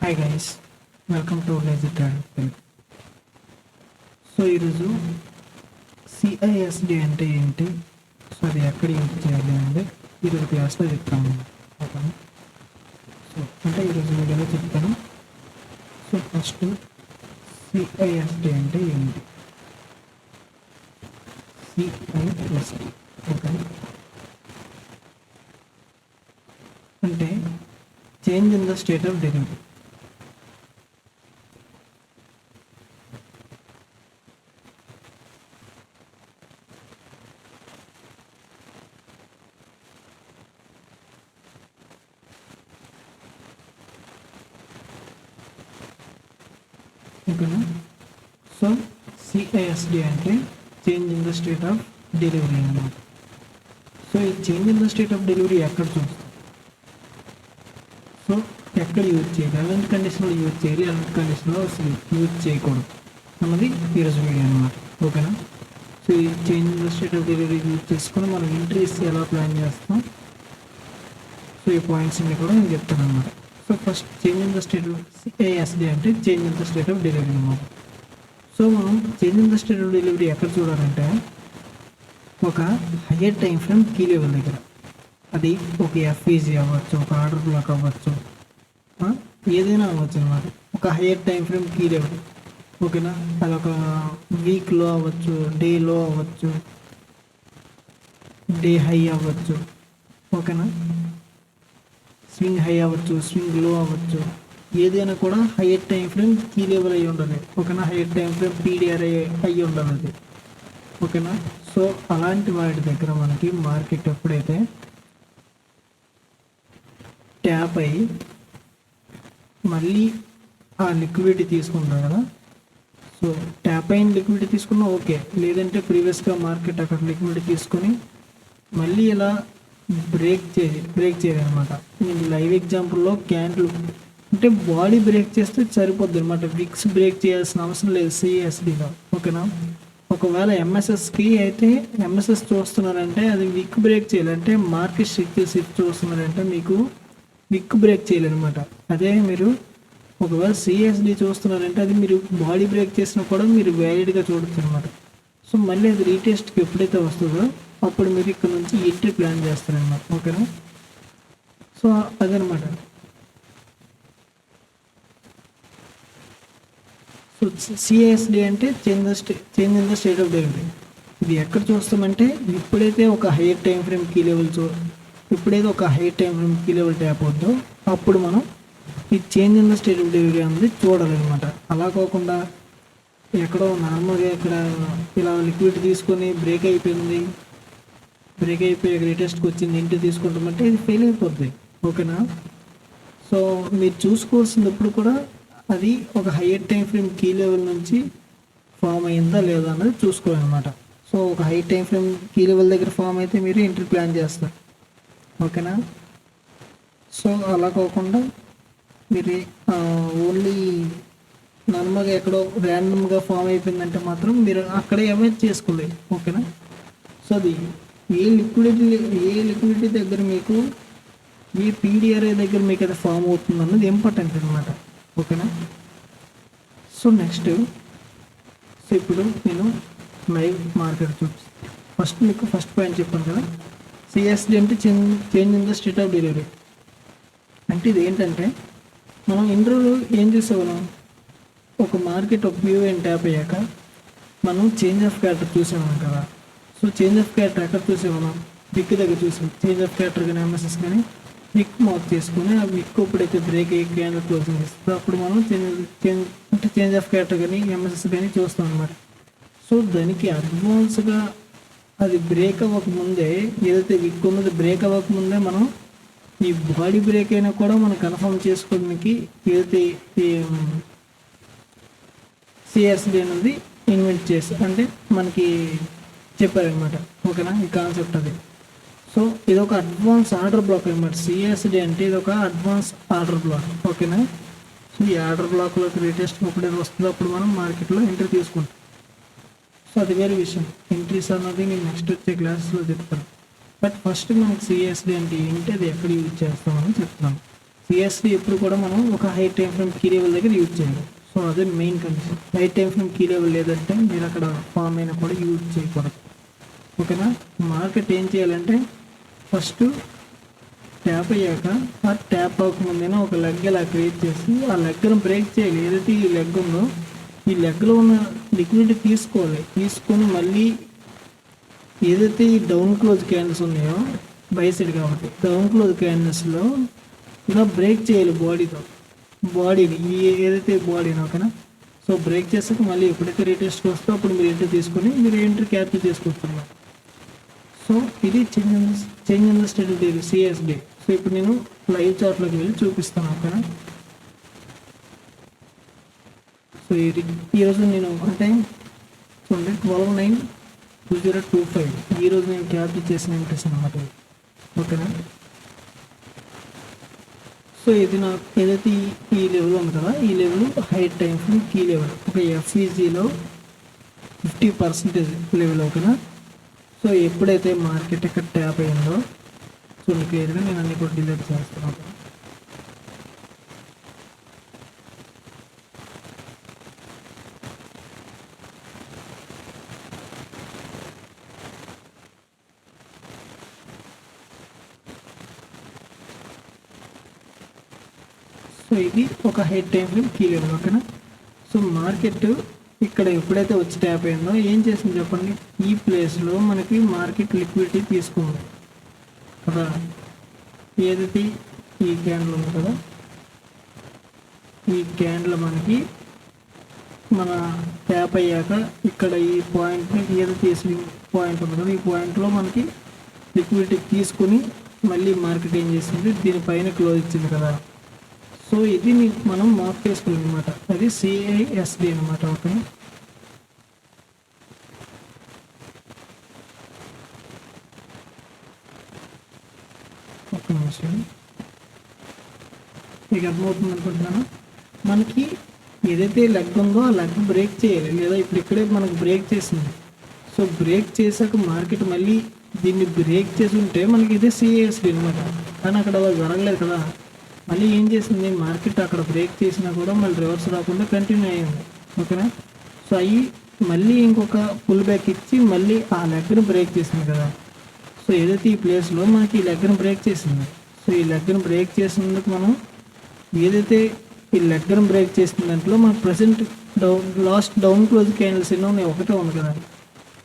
Hi guys, welcome to lazy travel. So ఈరోజు సిఐఎస్డి అంటే ఏంటి, సో అది ఎక్కడ యూజ్ చేయాలి అంటే ఈరోజు క్లాస్లో చెప్తాను. ఓకే, సో అంటే ఈరోజు వీడియోలో చెప్తాను. సో ఫస్ట్ సిఐఎస్డి అంటే ఏంటి? సిఐఎస్డి ఓకే అంటే change in the state of delivery. ఓకేనా? సో సిఐఎస్డి అంటే change in the state of delivery అన్నమాట. సో ఈ change in the state of delivery ఎక్కడ చూస్తాం? సో ఎక్కడ యూజ్ చేయాలి, ఎలాంటి కండిషన్లో యూజ్ చేయాలి, ఎలాంటి కండిషన్లో అసలు యూజ్ చేయకూడదు అన్నది ఈరోజు వీడియో అనమాట. ఓకేనా? సో ఈ change in the state of delivery use చేసుకొని మనం ఎంట్రీస్ ఎలా ప్లాన్ చేస్తాం, సో ఈ పాయింట్స్ అన్ని కూడా నేను చెప్తాను అనమాట. So first change in the state of CISD అంటే change in the state of delivery అనమాట. సో మనం change in the state of delivery ఎక్కడ చూడాలంటే ఒక higher time frame key level దగ్గర. అది ఒక ఎఫ్ఈజీ అవ్వచ్చు, ఒక ఆర్డర్ బ్లాక్ అవ్వచ్చు, ఏదైనా అవ్వచ్చు అనమాట. ఒక higher time frame key level. ఓకేనా? అది ఒక వీక్లో అవ్వచ్చు, డేలో అవ్వచ్చు, డే హై అవ్వచ్చు. ఓకేనా? స్వింగ్ హై అవ్వచ్చు, స్వింగ్ లో అవ్వచ్చు, ఏదైనా కూడా higher time frame key level అయ్యి ఉండాలి. ఓకేనా? హైయర్ టైం ఫ్రేమ్ పీడిఆర్ అయ్యి ఉండాలి అది. ఓకేనా? సో అలాంటి వాటి దగ్గర మనకి మార్కెట్ ఎప్పుడైతే ట్యాప్ అయ్యి మళ్ళీ ఆ లిక్విడిటీ తీసుకుంటాం కదా, సో ట్యాప్ అయిన లిక్విడిటీ తీసుకున్నా ఓకే, లేదంటే ప్రీవియస్గా మార్కెట్ అక్కడ లిక్విడిటీ తీసుకొని మళ్ళీ ఇలా బ్రేక్ చేయాలన్నమాట. నేను లైవ్ ఎగ్జాంపుల్లో క్యాండిల్ అంటే బాడీ బ్రేక్ చేస్తే సరిపోద్ది అనమాట. విక్స్ బ్రేక్ చేయాల్సిన అవసరం లేదు సిఎస్డిలో. ఓకేనా? ఒకవేళ ఎంఎస్ఎస్కి అయితే ఎంఎస్ఎస్ చూస్తున్నారంటే అది విక్ బ్రేక్ చేయాలంటే మార్కెట్ షిఫ్ట్ చూస్తున్నారంటే మీకు విక్ బ్రేక్ చేయాలన్నమాట. అదే మీరు ఒకవేళ సిఎస్డి చూస్తున్నారంటే అది మీరు బాడీ బ్రేక్ చేసినా కూడా మీరు వ్యాలిడ్గా చూడొచ్చు అనమాట. సో మళ్ళీ అది రీటెస్ట్కి ఎప్పుడైతే వస్తుందో అప్పుడు మీరు ఇక్కడ నుంచి ఎంట్రీ ప్లాన్ చేస్తారనమాట. ఓకేనా? సో అదనమాట. సో సిఎస్డి అంటే change in the state of delivery. ఇది ఎక్కడ చూస్తామంటే ఎప్పుడైతే ఒక higher time frame key level ఎప్పుడైతే ఒక higher time frame key level tap అవుతుందో అప్పుడు మనం ఈ change in the state of delivery అనేది చూడాలన్నమాట. అలా కాకుండా ఎక్కడో నార్మల్గా ఇక్కడ ఇలా లిక్విడ్ తీసుకొని బ్రేక్ అయిపోయి లేటెస్ట్కి వచ్చింది ఇంటి తీసుకుంటామంటే ఇది ఫెయిల్ అయిపోద్ది. ఓకేనా? సో మీరు చూసుకోవాల్సినప్పుడు కూడా అది ఒక higher time frame key level నుంచి ఫామ్ అయిందా లేదా అన్నది చూసుకోవాలన్నమాట. సో ఒక high time frame key level దగ్గర ఫామ్ అయితే మీరు ఎంట్రీ ప్లాన్ చేస్తారు. ఓకేనా? సో అలా కాకుండా మీరు ఓన్లీ నార్మల్గా ఎక్కడో ర్యాండమ్గా ఫామ్ అయిపోయిందంటే మాత్రం మీరు అక్కడే అవాయిడ్ చేసుకోలేదు. ఓకేనా? సో అది ఏ లిక్విడిటీ దగ్గర మీకు ఏ పీడిఆర్ఏ దగ్గర మీకు అది ఫామ్ అవుతుంది అన్నది ఇంపార్టెంట్ అనమాట. ఓకేనా? సో నెక్స్ట్ ఇప్పుడు నేను లైవ్ మార్కెట్ చూపిస్తాను. ఫస్ట్ మీకు ఫస్ట్ పాయింట్ చెప్పాను కదా, సిఎస్డి అంటే change in the state of delivery. అంటే ఇది ఏంటంటే మనం ఇంటర్వ్యూ ఏం చేసేవాళ్ళం, ఒక మార్కెట్ ఒక వ్యూ అండ్ ట్యాప్ అయ్యాక మనం చేంజ్ ఆఫ్ క్యారెక్టర్ చూసేవాళ్ళం కదా. సో చేంజ్ ఆఫ్ క్యారెక్టర్ ఎక్కడ చూసేవాళ్ళం? విక్ దగ్గర చూసాం. చేంజ్ ఆఫ్ క్యారెక్టర్ కానీ ఎంఎస్ఎస్ కానీ విక్ మార్క్ చేసుకుని ఆ విక్ ఎప్పుడైతే బ్రేక్ అయ్యి క్యాండిల్ క్లోజింగ్ ఇస్తుందో అప్పుడు మనం చేంజ్ ఆఫ్ క్యారెక్టర్ కానీ ఎంఎస్ఎస్ కానీ చూస్తాం అనమాట. సో దానికి అడ్వాన్స్గా అది బ్రేక్ అవ్వకముందే, ఏదైతే విక్ ఉన్నది బ్రేక్ అవ్వకముందే మనం ఈ బాడీ బ్రేక్ అయినా కూడా మనం కన్ఫర్మ్ చేసుకోవడానికి ఏదైతే సిఎస్డి అనేది ఇన్వెంట్ చేసి అంటే మనకి చెప్పారనమాట. ఓకేనా? ఈ కాన్సెప్ట్ అది. సో ఇది ఒక అడ్వాన్స్ ఆర్డర్ బ్లాక్ అనమాట. సిఎస్డి అంటే ఇది ఒక అడ్వాన్స్ ఆర్డర్ బ్లాక్. ఓకేనా? సో ఈ ఆర్డర్ బ్లాక్లోకి లేటెస్ట్ ఎప్పుడైనా వస్తుందో అప్పుడు మనం మార్కెట్లో ఎంట్రీ తీసుకుంటాం. సో అది వేరే విషయం. ఎంట్రీస్ అన్నది నేను నెక్స్ట్ వచ్చే క్లాసెస్లో చెప్తాను. బట్ ఫస్ట్ మనకి సిఎస్డి అంటే ఏంటి, అది ఎక్కడ యూజ్ చేస్తామని చెప్తాను. సిఎస్డి ఎప్పుడు కూడా మనం ఒక high time frame key level దగ్గర యూజ్ చేయాలి. సో అదే main condition. High time frame key level లేదంటే మీరు అక్కడ ఫామ్ అయినా కూడా యూజ్ చేయకూడదు. ఓకేనా. మార్కెట్ ఏం చేయాలంటే ఫస్ట్ ట్యాప్ అయ్యాక ఆ ట్యాప్ అవ్వకముందేనా ఒక లెగ్ ఇలా క్రియేట్ చేసి ఆ లెగ్ను బ్రేక్ చేయాలి. ఏదైతే ఈ లెగ్ ఉందో ఈ లెగ్లో ఉన్న లిక్విడిటీ తీసుకోవాలి. తీసుకొని మళ్ళీ ఏదైతే ఈ డౌన్ క్లోజ్ క్యాండిల్స్ ఉన్నాయో బై సైడ్ కాబట్టి డౌన్ క్లోజ్ క్యాండిల్స్లో ఇలా బ్రేక్ చేయాలి బాడీని ఏదైతే బాడీని. ఓకేనా. సో బ్రేక్ చేసాక మళ్ళీ ఎప్పుడైతే రీటెస్ట్కి వస్తే అప్పుడు మీరు ఎంట్రీ తీసుకొని మీరు ఎంట్రీ క్యాప్చర్ చేసుకుంటున్నారు. సో ఇది change in the state daily CSD. So ఇప్పుడు నేను లైవ్ చార్ట్లోకి వెళ్ళి చూపిస్తాను. ఓకేనా. సో ఈరోజు నేను అంటే చూడండి 12/9/2025 ఈరోజు నేను క్యాప్చర్ చేసిన ఎంట్రీస్ అన్నమాట. ఓకేనా. సో ఇది నాకు ఏదైతే ఈ లెవెల్ ఉంది కదా ఈ level high time frame key level ఒక ఎఫ్ఈజీలో 50% లెవెల్. ఓకేనా. సో ఎప్పుడైతే మార్కెట్ ఇక్కడ ట్యాప్ అయిందో చూడండి క్లియర్గా నేను అన్ని కూడా డిలీట్ చేస్తాను. సో ఇది ఒక high time frame key level. ఓకేనా. సో మార్కెట్ ఇక్కడ ఎప్పుడైతే వచ్చి ట్యాప్ అయిందో ఏం చేసింది చెప్పండి. ఈ ప్లేస్లో మనకి మార్కెట్ లిక్విడిటీ తీసుకుంది కదా. ఏదైతే ఈ క్యాండిల్ ఉంది కదా ఈ క్యాండిల్ మనకి మన ట్యాప్ అయ్యాక ఇక్కడ ఈ పాయింట్ని ఏదైతే స్వింగ్ పాయింట్ ఉంది కదా ఈ పాయింట్లో మనకి లిక్విడిటీ తీసుకుని మళ్ళీ మార్కెట్ ఏం చేసింది దీనిపైన క్లోజ్ ఇచ్చింది కదా. సో ఇది మనం మార్క్ చేసుకోవాలి అనమాట. అది సిఐఎస్డి అనమాట. ఓకే. ఒక్క నిమిషం మీకు అర్థమవుతుంది అనుకుంటున్నాను. మనకి ఏదైతే లెగ్ ఉందో ఆ లెగ్ బ్రేక్ చేయాలి లేదా ఇప్పుడు ఇక్కడే మనకు బ్రేక్ చేసింది. సో బ్రేక్ చేశాక మార్కెట్ మళ్ళీ దీన్ని బ్రేక్ చేసి ఉంటే మనకి ఇదే సిఐఎస్డి అనమాట. కానీ అక్కడ అలా జరగలేదు కదా. మళ్ళీ ఏం చేసింది మార్కెట్ అక్కడ బ్రేక్ చేసినా కూడా మళ్ళీ రివర్స్ రాకుండా కంటిన్యూ అయ్యింది. ఓకేనా. సో అవి మళ్ళీ ఇంకొక పుల్ బ్యాక్ ఇచ్చి మళ్ళీ ఆ లెగ్ను బ్రేక్ చేసింది కదా. సో ఏదైతే ఈ ప్లేస్లో మనకి ఈ లెగ్ను బ్రేక్ చేసింది. సో ఈ లెగ్ను బ్రేక్ చేసినందుకు మనం ఏదైతే ఈ లెగ్ను బ్రేక్ చేసిన దాంట్లో మనకు present last down close candles ఎన్నో ఉన్నాయి ఒకటే ఉంది కదా.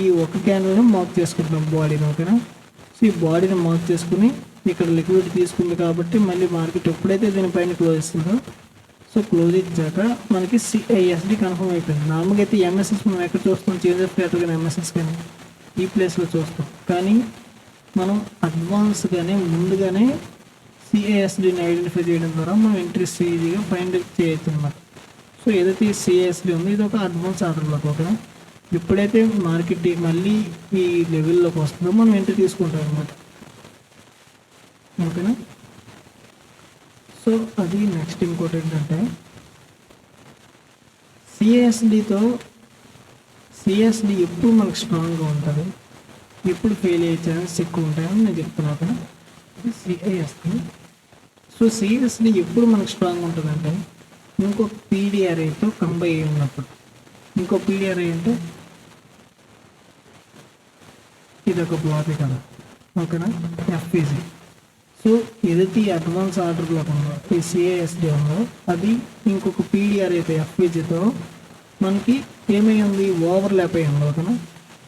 ఈ ఒక క్యాండిల్ని మార్క్ చేసుకుంటున్నాం బాడీని. ఓకేనా. సో ఈ బాడీని మార్క్ చేసుకుని ఇక్కడ లిక్విడ్ తీసుకుంది కాబట్టి మళ్ళీ మార్కెట్ ఎప్పుడైతే దీనిపైన క్లోజ్ ఇస్తుందో సో క్లోజ్ ఇచ్చాక మనకి సిఐఎస్డి కన్ఫర్మ్ అయిపోయింది. నార్మల్గా అయితే ఎంఎస్ఎస్ మనం ఎక్కడ చూస్తాం చేంజ్ ఆఫ్ క్యాటర్ కానీ ఎంఎస్ఎస్ కానీ ఈ ప్లేస్లో చూస్తాం. కానీ మనం అడ్వాన్స్గానే ముందుగానే సిఐఎస్డిని ఐడెంటిఫై చేయడం ద్వారా మనం ఎంట్రీస్ ఈజీగా ఫైండ్ చేయొచ్చు అనమాట. సో ఏదైతే ఈ సిఐఎస్డి ఉందో ఇది ఒక అడ్వాన్స్ ఆర్డర్లోకి. ఓకేనా. ఎప్పుడైతే మార్కెట్ మళ్ళీ ఈ లెవెల్లోకి వస్తుందో మనం ఎంట్రీ తీసుకుంటాం అనమాట. ఓకేనా. సో అది నెక్స్ట్ ఇంకోటి ఏంటంటే సిఎస్డి ఎప్పుడు మనకు స్ట్రాంగ్గా ఉంటుంది ఎప్పుడు ఫెయిల్ అయ్యే ఛాన్సెస్ ఎక్కువ ఉంటాయని నేను చెప్తున్నాను. ఓకేనా. ఇది సిఐఎస్డి. సో సిఎస్డి ఎప్పుడు మనకు స్ట్రాంగ్ ఉంటుందంటే ఇంకో పీడిఆర్ఐతో కంబైన్ అయి ఉన్నప్పుడు. ఇంకో పీడిఆర్ఐ అంటే ఇది ఒక బ్లాక్ కదా. ఓకేనా. ఎఫ్ఈజీ. సో ఏదైతే ఈ అడ్వాన్స్ ఆర్డర్లో ఉందో ఈ సిఐఎస్డి ఉందో అది ఇంకొక పీడిఆర్ అయితే ఎఫ్ఈజీతో మనకి ఏమై ఉంది ఓవర్లాప్ అయ్యి ఉంది. ఓకేనా.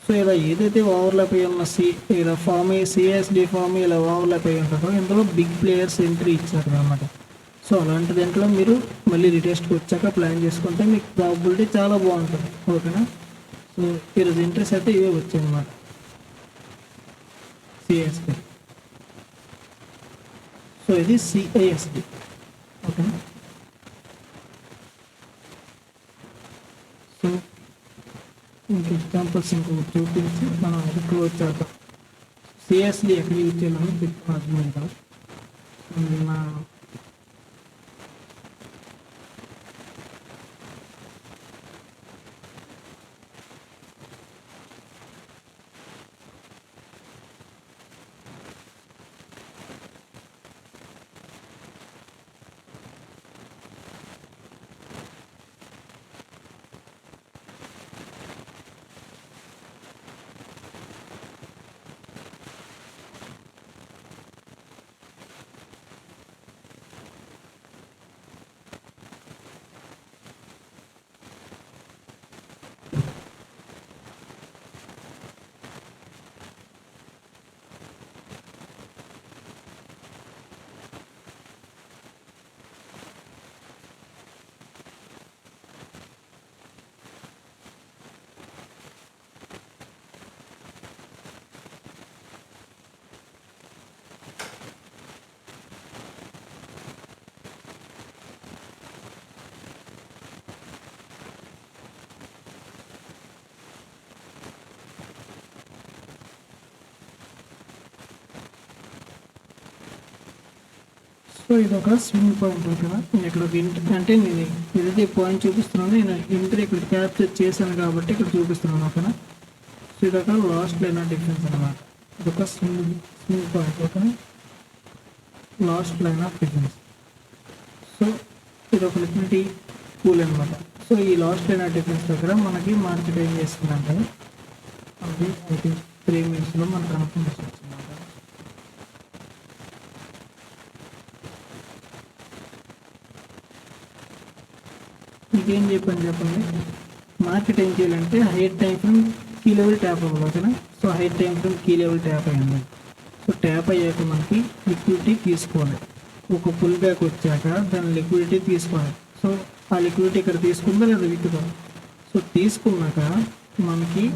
సో ఇలా ఏదైతే ఓవర్లాప్ అయ్యి ఉన్న ఇలా ఫామ్ అయ్యి సిఐఎస్డి ఫామ్ ఇలా ఓవర్లాప్ అయ్యి ఉంటుందో ఇందులో బిగ్ ప్లేయర్స్ ఎంట్రీ ఇచ్చారు అనమాట. సో అలాంటి దాంట్లో మీరు మళ్ళీ రిటెస్ట్కి వచ్చాక ప్లాన్ చేసుకుంటే మీకు ప్రాబిలిటీ చాలా బాగుంటుంది. ఓకేనా. సో ఈరోజు ఇంట్రెస్ట్ అయితే ఇవే వచ్చాయి అన్నమాట సిఐఎస్డి. సో ఇది సిఐఎస్డి. ఓకేనా. సో ఇంక ఎగ్జాంపుల్స్ ఇంకొకటి చూపించి మనం అది క్లోజ్ చేద్దాం. సిఎస్డి ఎక్కడ యూజ్ చేయాలని మీకు అర్థమైంది కదా. నా సో ఇది ఒక స్వింగ్ పాయింట్ ఓకేనా. నేను ఇక్కడ అంటే నేను ఏదైతే పాయింట్ చూపిస్తున్నానో నేను ఇంటర్ ఇక్కడ క్యాప్చర్ చేశాను కాబట్టి ఇక్కడ చూపిస్తున్నాను ఓకేనా. సో ఇది ఒక లాస్ట్ లైన్ ఆఫ్ డిఫరెన్స్ అనమాట. ఇది ఒక స్వింగ్ పాయింట్ ఓకేనా, last line of difference. So ఇది ఒక లిక్విడిటీ పూల్ అనమాట. సో ఈ లాస్ట్ లైన్ ఆఫ్ డిఫరెన్స్ దగ్గర మనకి మార్కెట్ ఏం చేస్తుందంటే అది ఐ థింక్ 3 minutesలో మనకు కన్ఫర్మేషన్ వచ్చిందంట. మీకేం చెప్పండి, మార్కెట్ ఏం చేయాలంటే higher time frame key level tap అవ్వాలి ఓకేనా. So higher time frame key level tap అయ్యింది. సో ట్యాప్ అయ్యాక మనకి లిక్విడిటీ తీసుకోవాలి. ఒక పుల్ బ్యాక్ వచ్చాక దాని లిక్విడిటీ తీసుకోవాలి. సో ఆ లిక్విడిటీ ఇక్కడ తీసుకుందా లేదా విత్తుగా. సో తీసుకున్నాక మనకి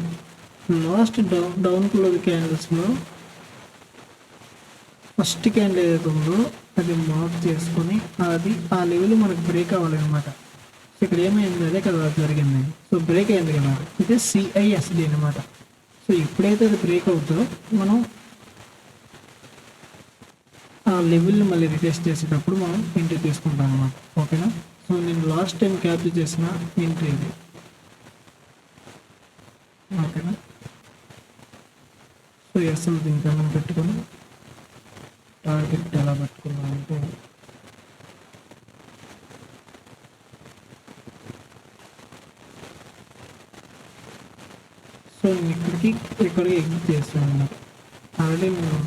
లాస్ట్ డౌన్ క్లోజ్ క్యాండిల్స్లో ఫస్ట్ క్యాండిల్ ఏదైతే ఉందో అది మార్క్ చేసుకొని అది ఆ లెవెల్ మనకు బ్రేక్ అవ్వాలి అనమాట. సో ఇక్కడ ఏమైంది, అదే కదా జరిగింది. సో బ్రేక్ అయింది కదా, ఇది సిఐఎస్డి అనమాట. సో ఎప్పుడైతే అది బ్రేక్ అవుతుందో మనం ఆ లెవెల్ని మళ్ళీ రిటెస్ట్ చేసేటప్పుడు మనం ఎంట్రీ తీసుకుంటాం అనమాట ఓకేనా. సో నేను లాస్ట్ టైం క్యాప్చర్ చేసిన ఎంట్రీ ఇది ఓకేనా. సో ఎస్ఎల్ దీనికి మనం పెట్టుకొని టార్గెట్ ఎలా పెట్టుకున్నాం అంటే సో నేను ఇక్కడికి ఎగ్జిట్ చేస్తాను అన్నమాట. ఆల్రెడీ నేను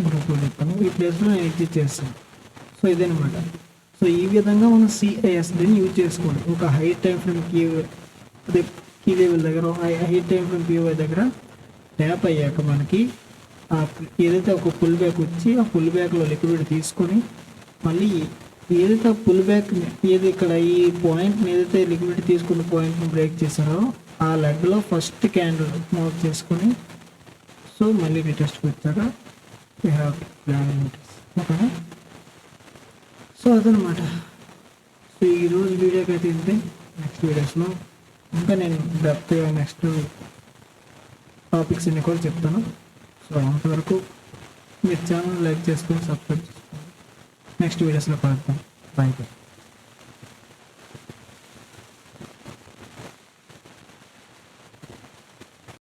గ్రూప్లో చెప్పాను, ఈ ప్లేస్లో నేను ఎగ్జిట్ చేస్తాను. సో ఇదేనమాట. సో ఈ విధంగా మనం సిఐఎస్డిని యూజ్ చేసుకోవాలి. ఒక high time frame key level దగ్గర హై టైం ఫ్రేమ్ పిఓఐ దగ్గర ట్యాప్ అయ్యాక మనకి ఏదైతే ఒక పుల్ బ్యాక్ వచ్చి ఆ పుల్ బ్యాక్లో లిక్విడ్ తీసుకొని మళ్ళీ ఏదైతే ఆ పుల్ బ్యాక్ ఏది ఇక్కడ ఈ పాయింట్ని ఏదైతే లిక్విడ్ తీసుకున్న పాయింట్ని బ్రేక్ చేశారో ఆ లెగ్లో ఫస్ట్ క్యాండిల్ మార్క్ చేసుకొని సో మళ్ళీ రిటెస్ట్కి వచ్చాక వీ హ్యావ్ ప్లాన్ ఓకేనా. సో అదనమాట. సో ఈరోజు వీడియోకి అయితే ఇంతే. నెక్స్ట్ వీడియోస్లో ఇంకా నేను డెప్త్గా నెక్స్ట్ టాపిక్స్ అన్ని కూడా చెప్తాను. సో అంతవరకు మీరు ఛానల్ లైక్ చేసుకొని సబ్స్క్రైబ్ చేసుకోండి. నెక్స్ట్ వీడియోస్లో కలుద్దాం. Bye bye.